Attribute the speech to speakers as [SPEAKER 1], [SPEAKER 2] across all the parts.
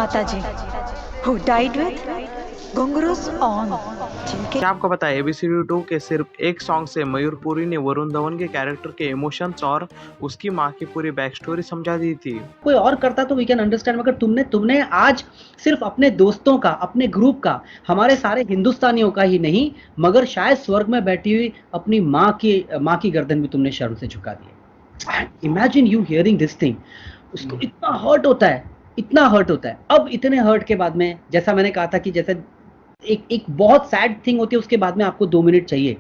[SPEAKER 1] Mataji, who died with घुंघरूस on. ठीक है.
[SPEAKER 2] क्या आपको पता है एबीसीडी 2 के सिर्फ एक सॉन्ग से मयूर पुरी ने वरुण धवन के कैरेक्टर के इमोशंस और उसकी माँ की पूरी बैक स्टोरी समझा दी थी।
[SPEAKER 3] कोई और करता तो वी कैन अंडरस्टैंड, मगर तुमने आज सिर्फ अपने दोस्तों का, अपने ग्रुप का, हमारे सारे हिंदुस्तानियों का ही नहीं, मगर शायद स्वर्ग में बैठी हुई अपनी माँ की गर्दन भी तुमने शर्म से झुका दी। Imagine you hearing this thing, उसको इतना हर्ट होता है, इतना हर्ट होता है। अब इतने हर्ट के बाद में, जैसा मैंने कहा था कि जैसे एक बहुत सैड थिंग होती है, उसके बाद में आपको 2 मिनट चाहिए,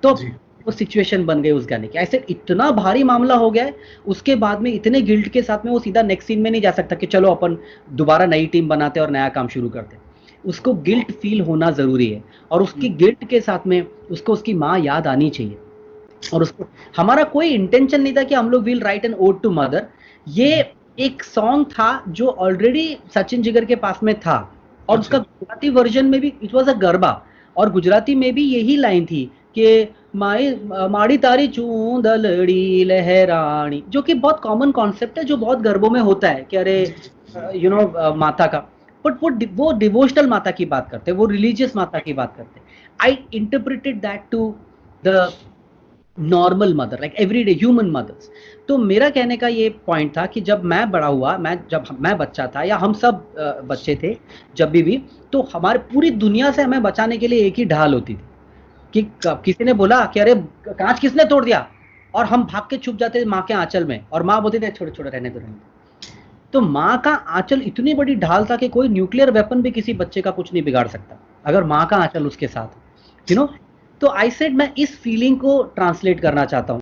[SPEAKER 3] तो वो सिचुएशन बन गई उस गाने की। ऐसे इतना भारी मामला हो गया है, उसके बाद में इतने गिल्ट के साथ में वो सीधा नेक्स्ट सीन में नहीं जा सकता कि चलो अपन दोबारा नई टीम बनाते और नया काम शुरू करते। उसको गिल्ट फील होना जरूरी है, और उसकी गिल्ट के साथ में उसको उसकी माँ याद आनी चाहिए। और उसको, हमारा कोई इंटेंशन नहीं था कि हम लोग will write an ode to mother. ये एक सॉन्ग था जो ऑलरेडी सचिन जिगर के पास में था, और उसका गुजराती वर्जन में भी इट वाज अ गरबा, और गुजराती में भी यही लाइन थी कि माड़ी तारी चूंदलड़ी लहरानी, जो कि बहुत कॉमन कॉन्सेप्ट है, जो बहुत गरबों में होता है कि अरे माता का, बट वो डिवोशनल माता की बात करते हैं, वो रिलीजियस माता की बात करते हैं। I interpreted that to the normal mother, like everyday human mothers. तो मेरा कहने का ये पॉइंट था कि जब मैं बड़ा हुआ, जब मैं बच्चा था, या हम सब बच्चे थे, जब भी तो हमारे पूरी दुनिया से हमें बचाने के लिए एक ही ढाल होती थी कि किसी ने बोला कि अरे कांच किसने तोड़ दिया, और हम भाग के छुप जाते थे माँ के आंचल में, और माँ बोलती थी छोटे छोटे रहने दो। तो माँ का आंचल इतनी बड़ी ढाल था कि कोई न्यूक्लियर वेपन भी किसी बच्चे का कुछ नहीं बिगाड़ सकता, अगर माँ का आंचल उसके साथ, यू नो। तो आई सेड मैं इस फीलिंग को ट्रांसलेट करना चाहता हूँ।